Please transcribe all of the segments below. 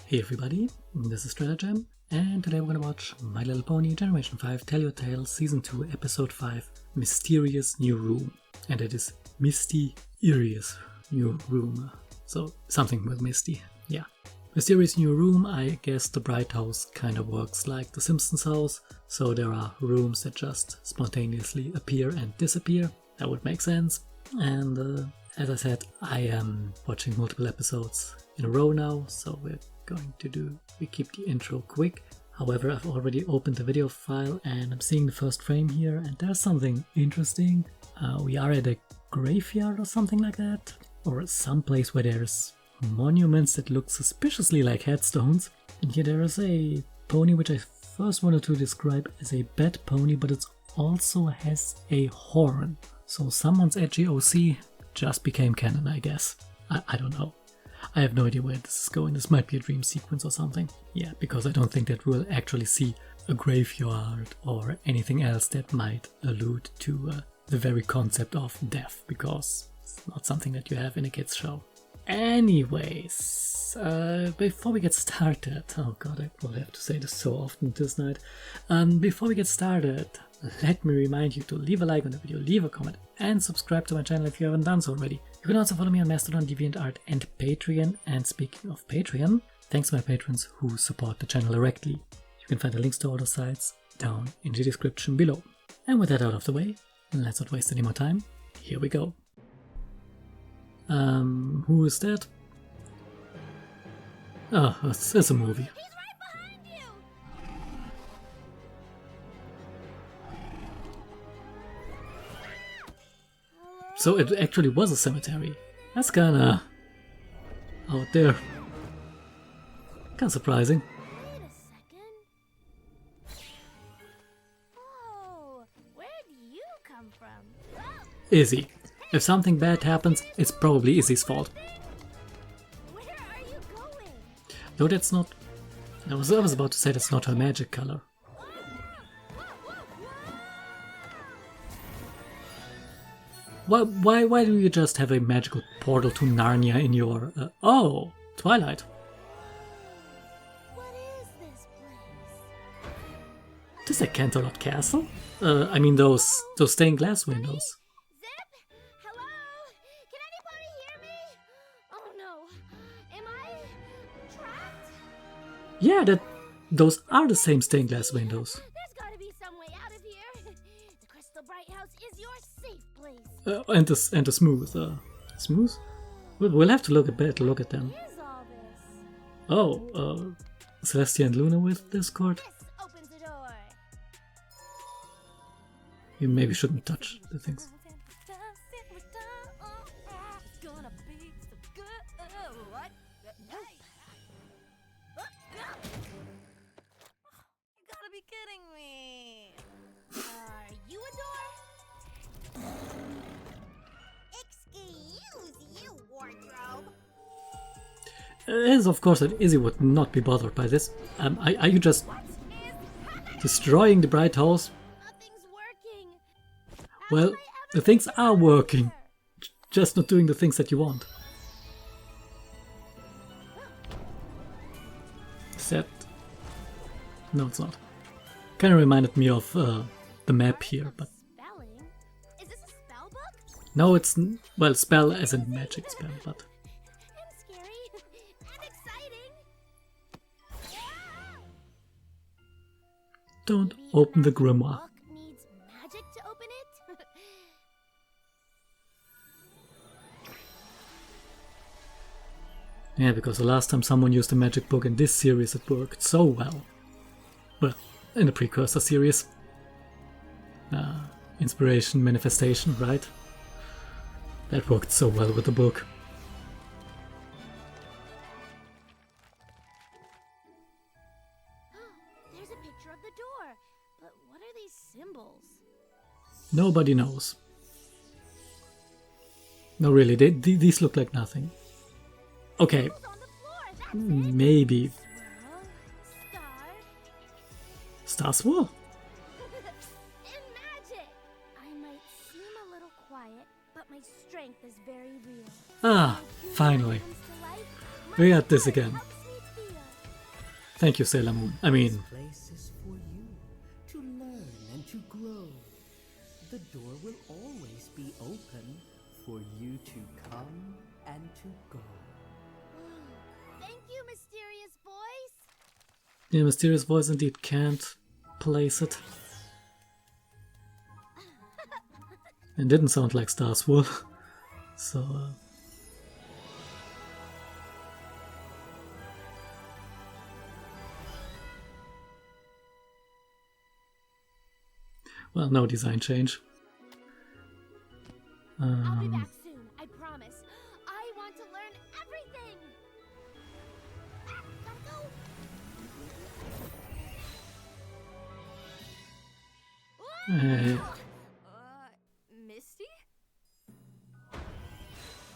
Hey everybody, this is Stratagem, and today we're gonna watch My Little Pony Generation 5 Tell Your Tale Season 2 Episode 5 Misty-rious New Room. And it is Misty-rious New Room. So something with Misty, yeah. Misty-rious New Room, I guess the Bright House kind of works like the Simpsons house, so there are rooms that just spontaneously appear and disappear. That would make sense. And as I said, I am watching multiple episodes in a row now, so we keep the intro quick. However, I've already opened the video file and I'm seeing the first frame here, and there's something interesting. We are at a graveyard or something like that, or some place where there's monuments that look suspiciously like headstones. And here there is a pony which I first wanted to describe as a bad pony, but it also has a horn. So someone's edgy OC just became canon, I guess. I don't know. I have no idea where this is going. This might be a dream sequence or something. Yeah, because I don't think that we'll actually see a graveyard or anything else that might allude to the very concept of death, because it's not something that you have in a kids show. Anyways, before we get started, oh god, I will have to say this so often this night. Before we get started, let me remind you to leave a like on the video, leave a comment, and subscribe to my channel if you haven't done so already. You can also follow me on Mastodon, DeviantArt, and Patreon. And speaking of Patreon, thanks to my patrons who support the channel directly. You can find the links to all the sites down in the description below. And with that out of the way, let's not waste any more time. Here we go. Who is that? Oh, it's a movie. So it actually was a cemetery. That's kinda out there. Kinda surprising. Wait a second. Whoa, where do you come from? Izzy. If something bad happens, it's probably Izzy's fault. Where are you going? Though that's not... I was about to say that's not her magic color. Why do you just have a magical portal to Narnia in your... oh, Twilight. What is this place? This is a Canterlot Castle? I mean those stained glass windows. Zip? Hello? Can anybody hear me? Oh no. Am I trapped? Yeah, those are the same stained glass windows. There's gotta be some way out of here. The Crystal Bright House is your safe place. And the smooth. Smooth? We'll have to look at them. What is all this? Oh, Celestia and Luna with Discord. This opens the door. You maybe shouldn't touch the things. You gotta be kidding me. Are you a door? Excuse you, wardrobe. It is of course that Izzy would not be bothered by this. Are you just What is happening? destroying the Bright House? Nothing's working. Well, the things are working. Just not doing the things that you want. Set. No, it's not. Kinda reminded me of the map here, but Spelling? Is this a spell book? no, it's... well, spell as in magic spell, but... And scary. And exciting. Don't Maybe open the that grimoire. book needs magic to open it? Yeah, because the last time someone used a magic book in this series it worked so well. Well, in the precursor series. Inspiration, manifestation, right? That worked so well with the book. There's a picture of the door. But what are these symbols? Nobody knows. No, really, these look like nothing. Okay, Symbols on the floor. That's it. maybe Swirl, Star Swirl? and magic. I might seem a little quiet, but my strength is very real. Ah, finally. We got this again. Thank you, Sailor Moon. I mean, This place is for you to learn and to grow. The door will always be open for you to come and to go. Thank you, mysterious voice. the mysterious voice indeed can't place it. It didn't sound like Starswool. So, well, no design change. I'll be back soon, I promise. I want to learn everything. Gotta go. Hey. Misty?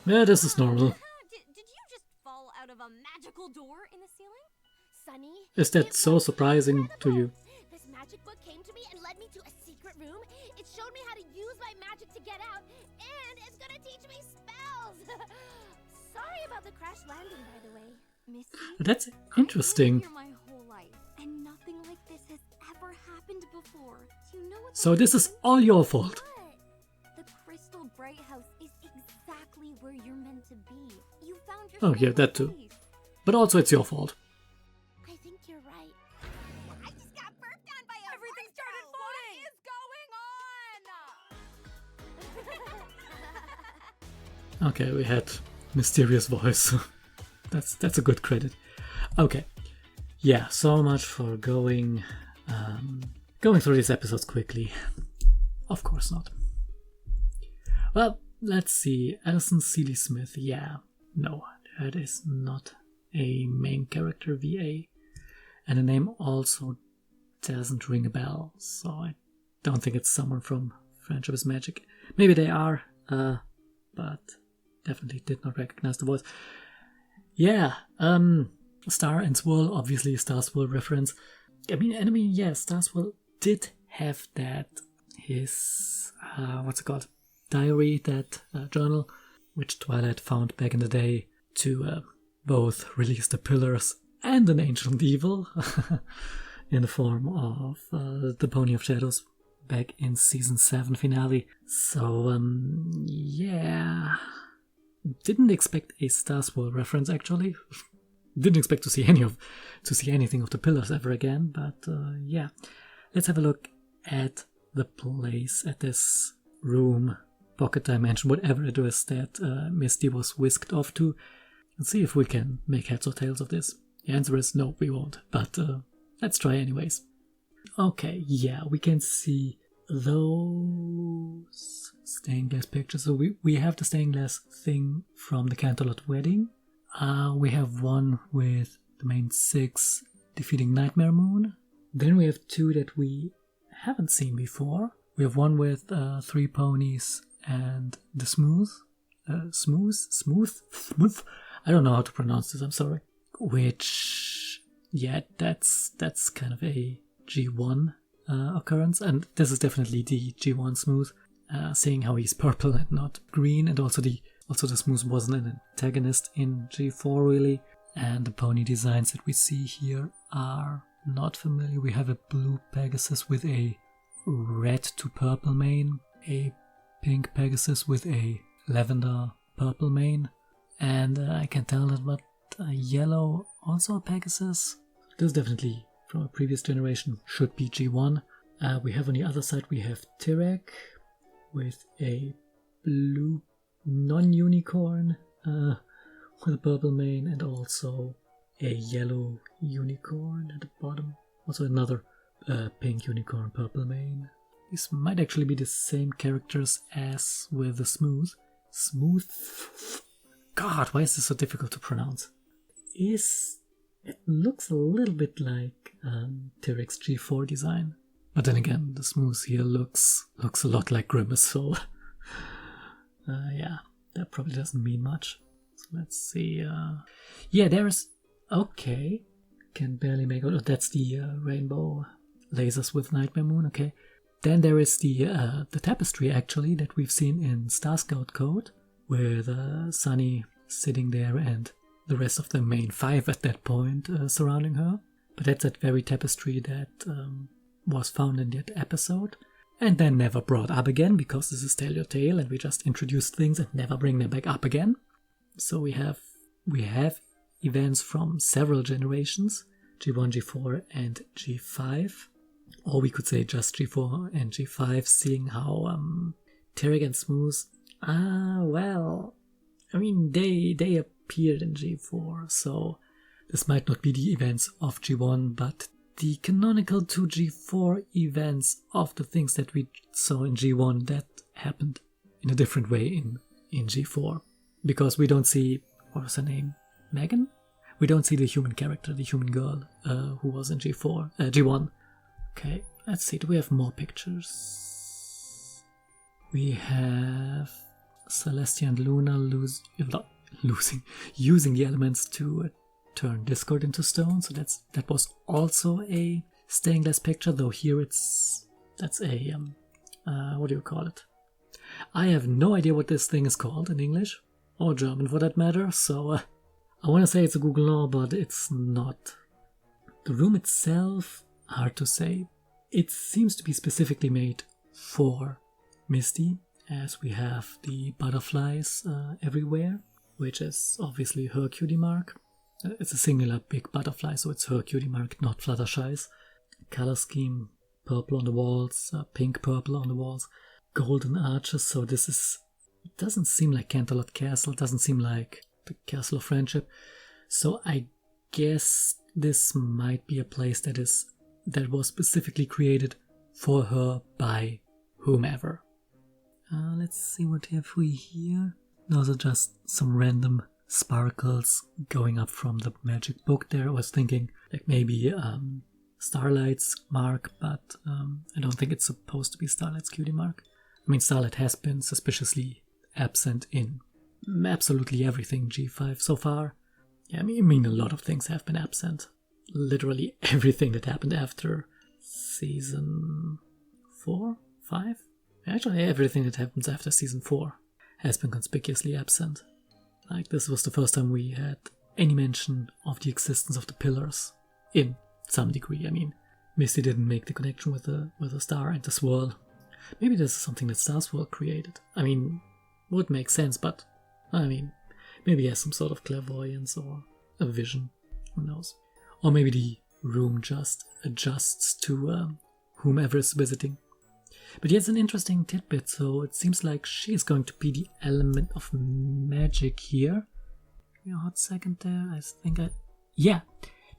Yeah, this is normal. Did you just fall out of a magical door in the ceiling? Sunny? Is that so surprising to you? This magic book came to me and led me to a secret room. It showed me how to use my magic to get out, and it's gonna teach me spells. Sorry about the crash landing, by the way. Misty? That's interesting. I've lived here my whole life, and nothing like this has ever happened before. Do you know what So that this is means? all your fault. What? The Crystal Bright House is exactly where you're meant to be. You found your Oh, yeah, that too. But also it's your fault. I think you're right. I just got burped on by everything started floating. What is going on? Okay, we had mysterious voice. that's a good credit. Okay. Yeah, so much for going through these episodes quickly. Of course not. Well, let's see. Alison Seeley Smith. Yeah. No, that is not a main character VA. And the name also doesn't ring a bell, so I don't think it's someone from Friendship is Magic. Maybe they are, but definitely did not recognize the voice. Yeah, Star and Swirl, obviously a Star Swirl reference. I mean, yeah, Star Swirl did have that, his, what's it called? Diary, that journal, which Twilight found back in the day to both release the Pillars and an Ancient Evil in the form of the Pony of Shadows back in season 7 finale. So, yeah. Didn't expect a Star Swirl reference, actually. Didn't expect to see anything of the Pillars ever again, but yeah. Let's have a look at the place, at this room, pocket dimension, whatever it was that Misty was whisked off to. Let's see if we can make heads or tails of this. The answer is no, we won't, but let's try anyways. Okay, yeah, we can see those stained glass pictures. So we have the stained glass thing from the Canterlot wedding. We have one with the main 6 defeating Nightmare Moon. Then we have 2 that we haven't seen before. We have one with 3 ponies and the Smooth. Smooth? I don't know how to pronounce this, I'm sorry. Which, yeah, that's kind of a G1 occurrence, and this is definitely the G1 Smooth, seeing how he's purple and not green, and also the Smooth wasn't an antagonist in G4 really, and the pony designs that we see here are not familiar. We have a blue Pegasus with a red to purple mane, a pink Pegasus with a lavender purple mane, and I can tell that what yellow also a Pegasus. This definitely from a previous generation should be G1. We have on the other side, we have Tirek with a blue non-unicorn with a purple mane, and also a yellow unicorn at the bottom. Also another pink unicorn, purple mane. These might actually be the same characters as with the Smooth. Smooth. God, why is this so difficult to pronounce? It looks a little bit like Tyrek's G4 design. But then again, the Smooth here looks a lot like Grimace, so yeah, that probably doesn't mean much. So let's see. Yeah, there's... Okay. Can barely make out... Oh, that's the rainbow lasers with Nightmare Moon, okay. Then there is the tapestry, actually, that we've seen in Star Scout Code, with Sunny sitting there and the rest of the main 5 at that point surrounding her. But that's that very tapestry that was found in that episode and then never brought up again, because this is Tell Your Tale and we just introduce things and never bring them back up again. So we have events from several generations, G1, G4 and G5. Or we could say just G4 and G5, seeing how Tarek and Smooth, they appeared in G4, so this might not be the events of G1, but the canonical 2G4 events of the things that we saw in G1 that happened in a different way in G4. Because we don't see, what was her name? Megan? We don't see the human character, the human girl who was in G1. Okay, let's see, do we have more pictures? We have Celestia and Luna using the elements to turn Discord into stone, so that was also a stained glass picture, though here that's a, what do you call it? I have no idea what this thing is called in English, or German for that matter, so I want to say it's a Google law, but it's not. The room itself, hard to say. It seems to be specifically made for Misty, as we have the butterflies everywhere, which is obviously her cutie mark. It's a singular big butterfly, so it's her cutie mark, not Fluttershy's. Color scheme, purple on the walls, pink purple on the walls, golden arches, so it doesn't seem like Canterlot Castle, it doesn't seem like the Castle of Friendship. So I guess this might be a place that was specifically created for her by whomever. Let's see, what have we here? Those are just some random sparkles going up from the magic book there. I was thinking like maybe Starlight's mark, but I don't think it's supposed to be Starlight's cutie mark. I mean, Starlight has been suspiciously absent in absolutely everything G5 so far. Yeah, I mean a lot of things have been absent. Literally everything that happened after season 4, 5? Actually, everything that happens after season 4 has been conspicuously absent. Like, this was the first time we had any mention of the existence of the pillars in some degree. I mean, Misty didn't make the connection with the star and the swirl. Maybe this is something that Star Swirl created. I mean, would make sense, but I mean, maybe he has some sort of clairvoyance or a vision. Who knows? Or maybe the room just adjusts to whomever is visiting. But here's an interesting tidbit. So it seems like she is going to be the element of magic here. Give me a hot second there. Yeah,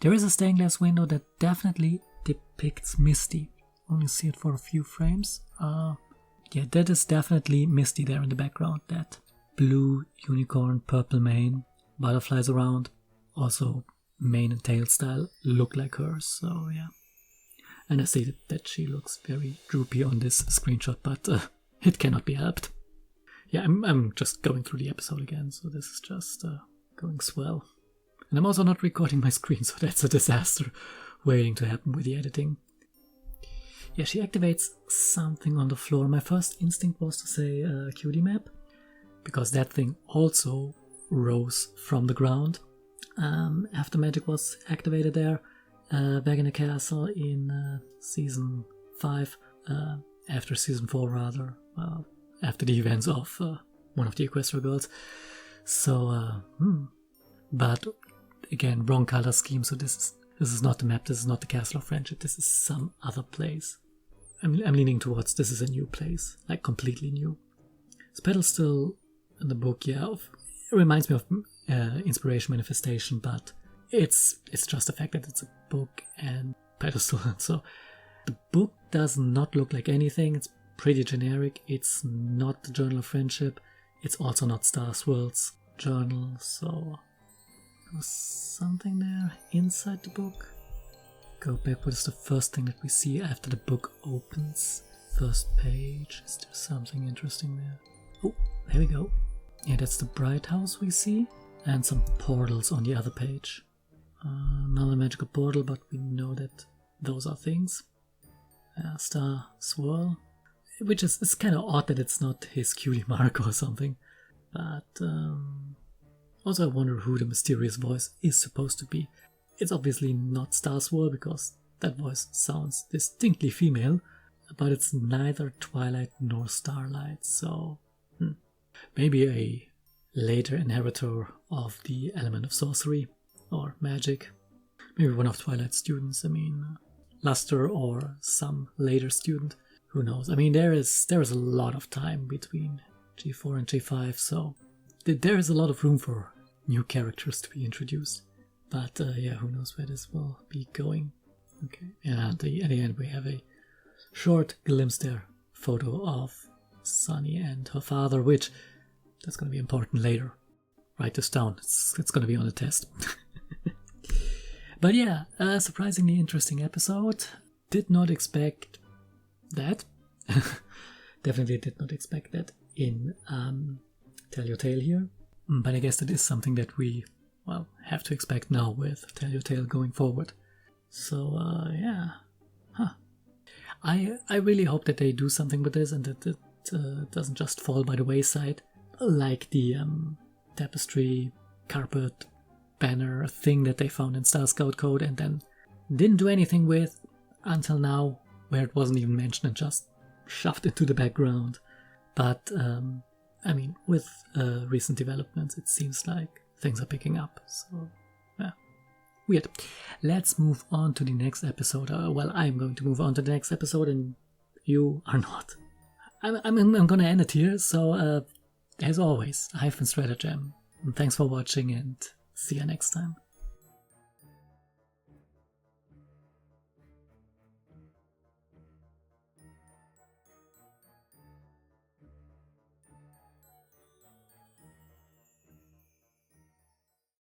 there is a stained glass window that definitely depicts Misty. Only see it for a few frames. Yeah, that is definitely Misty there in the background. That blue unicorn, purple mane, butterflies around. Also, mane and tail style look like hers. So yeah. And I see that she looks very droopy on this screenshot, but it cannot be helped. Yeah, I'm just going through the episode again, so this is just going swell. And I'm also not recording my screen, so that's a disaster waiting to happen with the editing. Yeah, she activates something on the floor. My first instinct was to say cutie map, because that thing also rose from the ground after magic was activated there. Back in the castle in season 5, after season 4 rather, after the events of one of the Equestria girls. So, but again, wrong color scheme, so this is not the map, this is not the Castle of Friendship, this is some other place. I'm leaning towards this is a new place, like completely new. Petal's still in the book, yeah, it reminds me of Inspiration Manifestation, but it's just the fact that it's a book and pedestal. So the book does not look like anything. It's pretty generic. It's not the Journal of Friendship. It's also not Star Swirl's journal. So there's something there inside the book. Go back. What is the first thing that we see after the book opens? First page. Is there something interesting there? Oh, there we go. Yeah, that's the Bright House we see. And some portals on the other page. Another magical portal, but we know that those are things. Star Swirl, which is it's kind of odd that it's not his cutie mark or something. But also I wonder who the mysterious voice is supposed to be. It's obviously not Star Swirl because that voice sounds distinctly female, but it's neither Twilight nor Starlight, so maybe a later inheritor of the element of sorcery or magic. Maybe one of Twilight's students, Luster or some later student, who knows. There is a lot of time between G4 and G5, so there is a lot of room for new characters to be introduced. But who knows where this will be going. Okay, and at the end we have a short glimpse there, photo of Sunny and her father, which that's going to be important later. Write this down, it's going to be on a test. But yeah, a surprisingly interesting episode. Did not expect that. Definitely did not expect that in Tell Your Tale here. But I guess that is something that we, have to expect now with Tell Your Tale going forward. So, I really hope that they do something with this and that it doesn't just fall by the wayside, like the tapestry, carpet, banner thing that they found in Star Scout Code and then didn't do anything with until now, where it wasn't even mentioned and just shoved into the background. But, with recent developments, it seems like things are picking up, so weird. Let's move on to the next episode. I'm going to move on to the next episode and you are not. I'm gonna end it here, so as always, I've been Stratagem, and thanks for watching and see you next time.